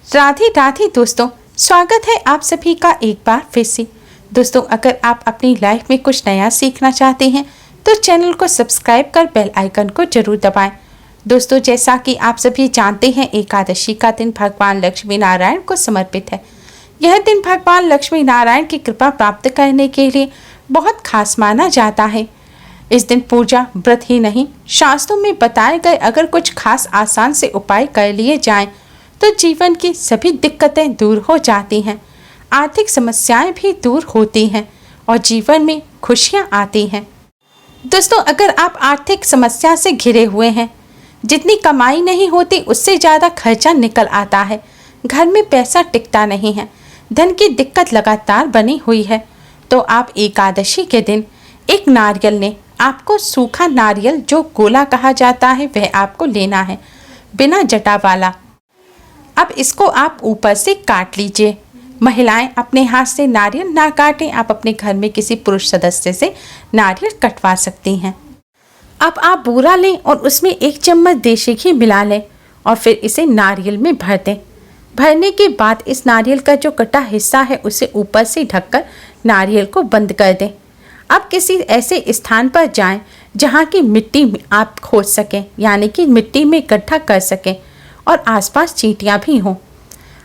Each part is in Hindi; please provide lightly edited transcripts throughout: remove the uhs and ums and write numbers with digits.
राधे राधे दोस्तों, स्वागत है आप सभी का एक बार फिर से। दोस्तों, अगर आप अपनी लाइफ में कुछ नया सीखना चाहते हैं तो चैनल को सब्सक्राइब कर बेल आइकन को जरूर दबाएं। दोस्तों, जैसा कि आप सभी जानते हैं, एकादशी का दिन भगवान लक्ष्मी नारायण को समर्पित है। यह दिन भगवान लक्ष्मी नारायण की कृपा प्राप्त करने के लिए बहुत खास माना जाता है। इस दिन पूजा व्रत ही नहीं, शास्त्रों में बताए गए अगर कुछ खास आसान से उपाय कर लिए जाएं तो जीवन की सभी दिक्कतें दूर हो जाती हैं, आर्थिक समस्याएं भी दूर होती हैं और जीवन में खुशियां आती हैं। दोस्तों, अगर आप आर्थिक समस्या से घिरे हुए हैं, जितनी कमाई नहीं होती उससे ज़्यादा खर्चा निकल आता है, घर में पैसा टिकता नहीं है, धन की दिक्कत लगातार बनी हुई है, तो आप एकादशी के दिन एक नारियल लें। आपको सूखा नारियल, जो गोला कहा जाता है, वह आपको लेना है, बिना जटा वाला। अब इसको आप ऊपर से काट लीजिए। महिलाएं अपने हाथ से नारियल ना काटें, आप अपने घर में किसी पुरुष सदस्य से नारियल कटवा सकती हैं। अब आप बूरा लें और उसमें 1 चम्मच देशी घी मिला लें और फिर इसे नारियल में भर दें। भरने के बाद इस नारियल का जो कटा हिस्सा है उसे ऊपर से ढककर नारियल को बंद कर दें। अब किसी ऐसे स्थान पर जाएं जहां की मिट्टी में आप खोद सकें, यानी कि मिट्टी में गड्ढा कर सकें और आसपास चींटियां भी हों।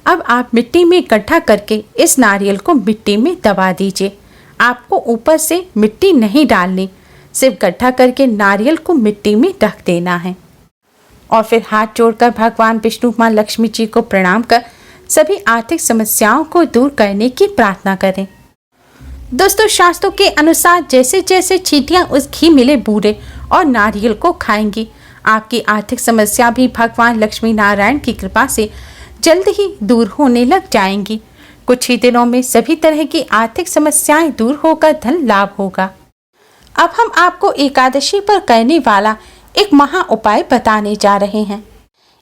अब आप मिट्टी में गड्ढा करके इस नारियल को मिट्टी में दबा दीजिए। आपको ऊपर से मिट्टी नहीं डालनी, सिर्फ गड्ढा करके नारियल को मिट्टी में ढक देना है और फिर हाथ जोड़कर भगवान विष्णु, माँ लक्ष्मी जी को प्रणाम कर सभी आर्थिक समस्याओं को दूर करने की प्रार्थना करें। दोस्तों, शास्त्रों के अनुसार जैसे जैसे चींटियां उस घी मिले बूरे और नारियल को खाएंगी, आपकी आर्थिक समस्या भी भगवान लक्ष्मी नारायण की कृपा से जल्द ही दूर होने लग जाएंगी। कुछ ही दिनों में सभी तरह की आर्थिक समस्याएं दूर होकर धन लाभ होगा। अब हम आपको एकादशी पर करने वाला एक महा उपाय बताने जा रहे हैं।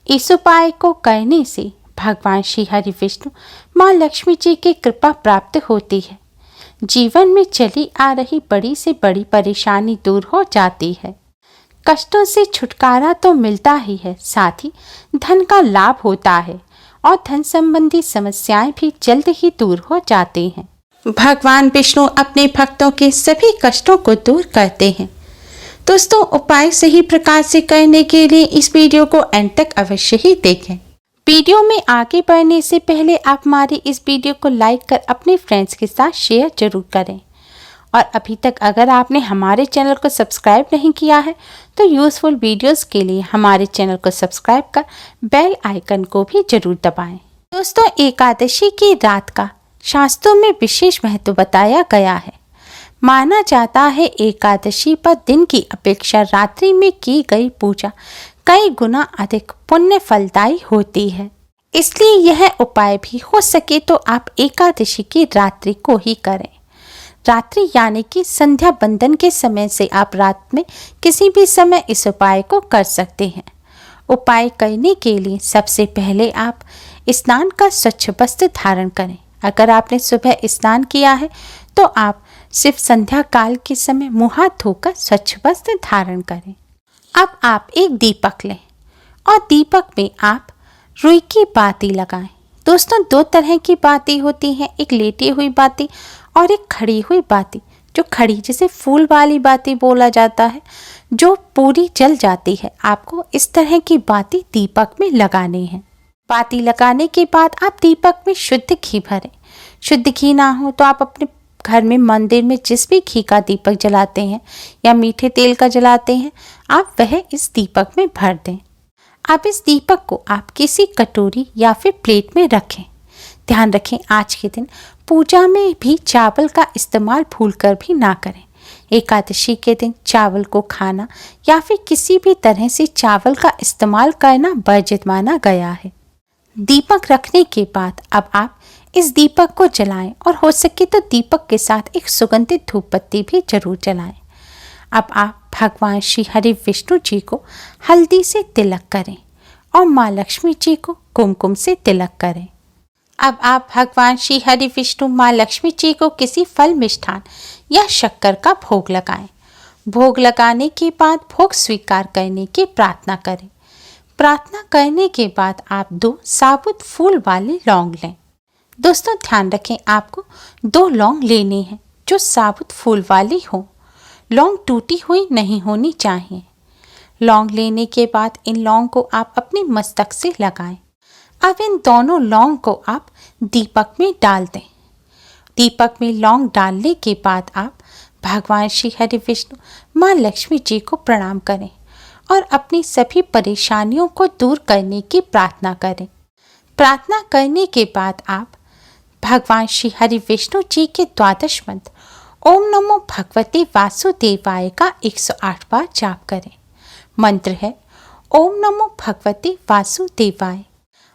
इस उपाय को करने से भगवान श्री हरि विष्णु, माँ लक्ष्मी जी की कृपा प्राप्त होती है। जीवन में चली आ रही बड़ी से बड़ी परेशानी दूर हो जाती है। कष्टों से छुटकारा तो मिलता ही है, साथ ही धन का लाभ होता है और धन संबंधी समस्याएं भी जल्द ही दूर हो जाती हैं। भगवान विष्णु अपने भक्तों के सभी कष्टों को दूर करते हैं। दोस्तों, उपाय सही प्रकार से करने के लिए इस वीडियो को एंड तक अवश्य ही देखें। वीडियो में आगे बढ़ने से पहले आप हमारी इस वीडियो को लाइक कर अपने फ्रेंड्स के साथ शेयर जरूर करें और अभी तक अगर आपने हमारे चैनल को सब्सक्राइब नहीं किया है तो यूज़फुल वीडियोस के लिए हमारे चैनल को सब्सक्राइब कर बेल आइकन को भी जरूर दबाएं। दोस्तों, एकादशी की रात का शास्त्रों में विशेष महत्व बताया गया है। माना जाता है एकादशी पर दिन की अपेक्षा रात्रि में की गई पूजा कई गुना अधिक पुण्य फलदायी होती है। इसलिए यह उपाय भी हो सके तो आप एकादशी की रात्रि को ही करें। रात्रि यानी कि संध्या बंदन के समय से आप रात में किसी भी समय इस उपाय को कर सकते हैं। उपाय करने के लिए सबसे पहले आप स्नान का स्वच्छ वस्त्र धारण करें। अगर आपने सुबह स्नान किया है तो आप सिर्फ संध्या काल के समय मुँह हाथ धोकर स्वच्छ वस्त्र धारण करें। अब आप एक दीपक लें और दीपक में आप रुई की बाती लगाएं। दोस्तों, 2 तरह की बाती होती हैं, एक लेटी हुई बाती और एक खड़ी हुई बाती। जो खड़ी, जिसे फूल वाली बाती बोला जाता है, जो पूरी जल जाती है, आपको इस तरह की बाती दीपक में लगानी है। बाती लगाने के बाद आप दीपक में शुद्ध घी भरें। शुद्ध घी ना हो तो आप अपने घर में मंदिर में जिस भी घी का दीपक जलाते हैं या मीठे तेल का जलाते हैं, आप वह इस दीपक में भर दें। आप इस दीपक को आप किसी कटोरी या फिर प्लेट में रखें। ध्यान रखें, आज के दिन पूजा में भी चावल का इस्तेमाल भूलकर भी ना करें। एकादशी के दिन चावल को खाना या फिर किसी भी तरह से चावल का इस्तेमाल करना वर्जित माना गया है। दीपक रखने के बाद अब आप इस दीपक को जलाएं और हो सके तो दीपक के साथ एक सुगंधित धूप बत्ती भी जरूर जलाएं। अब आप भगवान श्री हरि विष्णु जी को हल्दी से तिलक करें और माँ लक्ष्मी जी को कुमकुम से तिलक करें। अब आप भगवान श्री हरि विष्णु, माँ लक्ष्मी जी को किसी फल, मिष्ठान या शक्कर का भोग लगाएं। भोग लगाने के बाद भोग स्वीकार करने की प्रार्थना करें। प्रार्थना करने के बाद आप 2 साबुत फूल वाले लौंग लें। दोस्तों ध्यान रखें, आपको 2 लौंग लेने हैं जो साबुत फूल वाली हो। लौंग टूटी हुई नहीं होनी चाहिए। लौंग लेने के बाद इन लौंग को आप अपने मस्तक से लगाएं। अब इन दोनों लौंग को आप दीपक में डाल दें। दीपक में लौंग डालने के बाद आप भगवान श्री हरि विष्णु माँ लक्ष्मी जी को प्रणाम करें और अपनी सभी परेशानियों को दूर करने की प्रार्थना करें। प्रार्थना करने के बाद आप भगवान श्री हरि विष्णु जी के 12 मंत्र ओम नमो भगवते वासुदेवाय का 108 बार जाप करें। मंत्र है ओम नमो भगवते वासुदेवाय।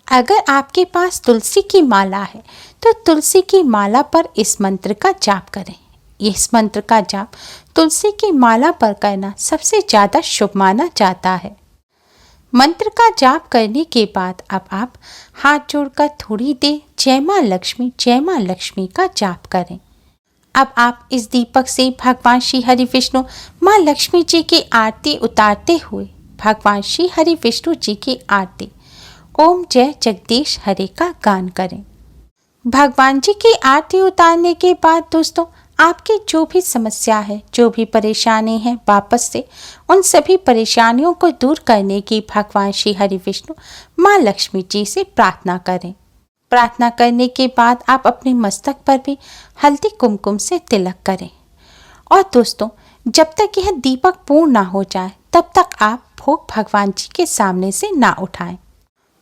अगर आपके पास तुलसी की माला है तो तुलसी की माला पर इस मंत्र का जाप करें। इस मंत्र का जाप तुलसी की माला पर करना सबसे ज़्यादा शुभ माना जाता है। मंत्र का जाप करने के बाद अब आप हाथ जोड़कर थोड़ी देर जय माँ लक्ष्मी का जाप करें। अब आप इस दीपक से भगवान श्री हरि विष्णु माँ लक्ष्मी जी की आरती उतारते हुए भगवान श्री हरि विष्णु जी की आरती ओम जय जगदीश हरे का गान करें। भगवान जी की आरती उतारने के बाद दोस्तों आपकी जो भी समस्या है, जो भी परेशानी है, वापस से उन सभी परेशानियों को दूर करने की भगवान श्री हरि विष्णु माँ लक्ष्मी जी से प्रार्थना करें। प्रार्थना करने के बाद आप अपने मस्तक पर भी हल्दी कुमकुम से तिलक करें। और दोस्तों जब तक यह दीपक पूर्ण ना हो जाए तब तक आप भोग भगवान जी के सामने से ना उठाएं।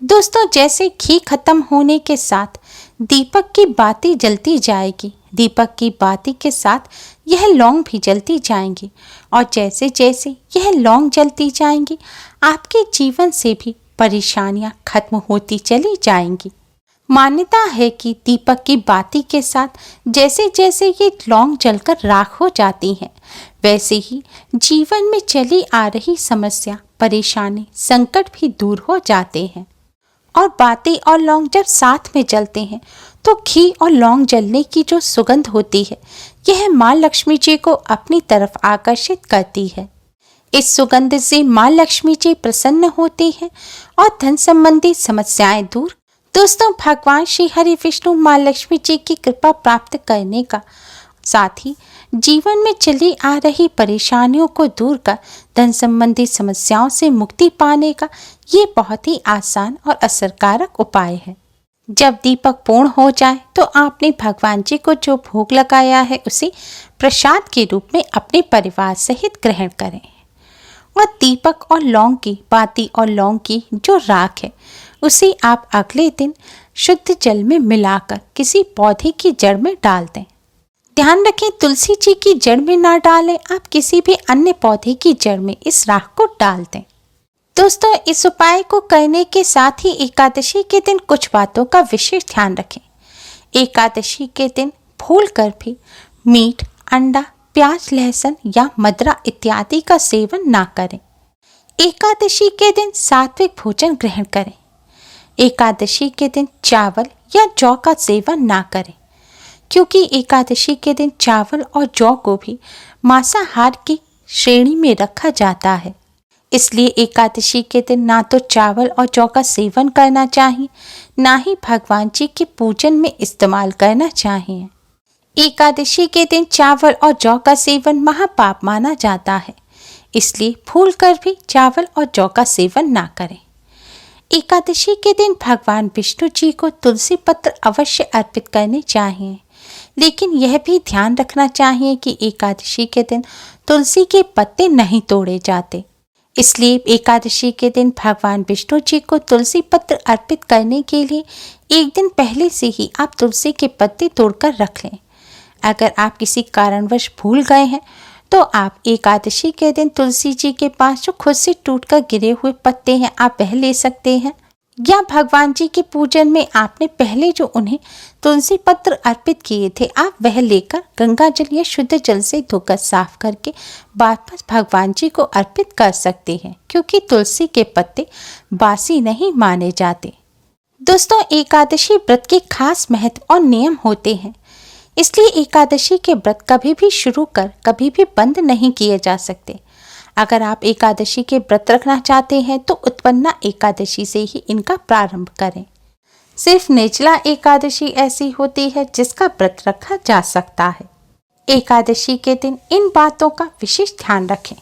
दोस्तों जैसे घी खत्म होने के साथ दीपक की बाती जलती जाएगी, दीपक की बाती के साथ यह लौंग भी जलती जाएंगी और जैसे जैसे यह लौंग जलती जाएंगी आपके जीवन से भी परेशानियां खत्म होती चली जाएंगी। मान्यता है कि दीपक की बाती के साथ जैसे जैसे ये लौंग जलकर राख हो जाती हैं, वैसे ही जीवन में चली आ रही समस्या, परेशानी, संकट भी दूर हो जाते हैं। और बाती और लौंग जब साथ में जलते हैं तो घी और लौंग जलने की जो सुगंध होती है यह माँ लक्ष्मी जी को अपनी तरफ आकर्षित करती है। इस सुगंध से माँ लक्ष्मी जी प्रसन्न होती हैं और धन संबंधी समस्याएं दूर। दोस्तों भगवान श्री हरि विष्णु माँ लक्ष्मी जी की कृपा प्राप्त करने का साथ ही जीवन में चली आ रही परेशानियों को दूर कर धन संबंधी समस्याओं से मुक्ति पाने का ये बहुत ही आसान और असरकारक उपाय है। जब दीपक पूर्ण हो जाए तो आपने भगवान जी को जो भोग लगाया है उसे प्रसाद के रूप में अपने परिवार सहित ग्रहण करें और दीपक और लौंग की बाती और लौंग की जो राख है उसे आप अगले दिन शुद्ध जल में मिलाकर किसी पौधे की जड़ में डाल दें। ध्यान रखें तुलसी जी की जड़ में ना डालें, आप किसी भी अन्य पौधे की जड़ में इस राख को डाल दें। दोस्तों इस उपाय को करने के साथ ही एकादशी के दिन कुछ बातों का विशेष ध्यान रखें। एकादशी के दिन भूल कर भी मीट, अंडा, प्याज, लहसुन या मदरा इत्यादि का सेवन ना करें। एकादशी के दिन सात्विक भोजन ग्रहण करें। एकादशी के दिन चावल या जौ का सेवन ना करें, क्योंकि एकादशी के दिन चावल और जौ को भी मांसाहार की श्रेणी में रखा जाता है। इसलिए एकादशी के दिन ना तो चावल और जौ का सेवन करना चाहिए, ना ही भगवान जी के पूजन में इस्तेमाल करना चाहिए। एकादशी के दिन चावल और जौ का सेवन महापाप माना जाता है, इसलिए भूल कर भी चावल और जौ का सेवन ना करें। एकादशी के दिन भगवान विष्णु जी को तुलसी पत्र अवश्य अर्पित करने चाहिए, लेकिन यह भी ध्यान रखना चाहिए कि एकादशी के दिन तुलसी के पत्ते नहीं तोड़े जाते। इसलिए एकादशी के दिन भगवान विष्णु जी को तुलसी पत्र अर्पित करने के लिए एक दिन पहले से ही आप तुलसी के पत्ते तोड़कर रख लें। अगर आप किसी कारणवश भूल गए हैं तो आप एकादशी के दिन तुलसी जी के पास जो खुद से टूटकर गिरे हुए पत्ते हैं आप वह ले सकते हैं, या भगवान जी के पूजन में आपने पहले जो उन्हें तुलसी पत्र अर्पित किए थे आप वह लेकर गंगा जल या शुद्ध जल से धोकर साफ करके वापस भगवान जी को अर्पित कर सकते हैं, क्योंकि तुलसी के पत्ते बासी नहीं माने जाते। दोस्तों एकादशी व्रत के खास महत्व और नियम होते हैं, इसलिए एकादशी के व्रत कभी भी शुरू कर कभी भी बंद नहीं किए जा सकते। अगर आप एकादशी के व्रत रखना चाहते हैं तो उत्पन्ना एकादशी से ही इनका प्रारंभ करें। सिर्फ निर्जला एकादशी ऐसी होती है जिसका व्रत रखा जा सकता है। एकादशी के दिन इन बातों का विशेष ध्यान रखें।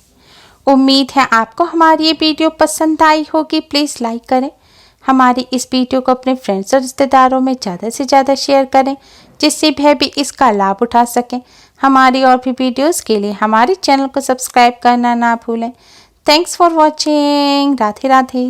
उम्मीद है आपको हमारी ये वीडियो पसंद आई होगी। प्लीज़ लाइक करें। हमारी इस वीडियो को अपने फ्रेंड्स और रिश्तेदारों में ज़्यादा से ज़्यादा शेयर करें जिससे वह भी इसका लाभ उठा सकें। हमारी और भी वीडियोस के लिए हमारे चैनल को सब्सक्राइब करना ना भूलें। Thanks for watching. Radhe Radhe.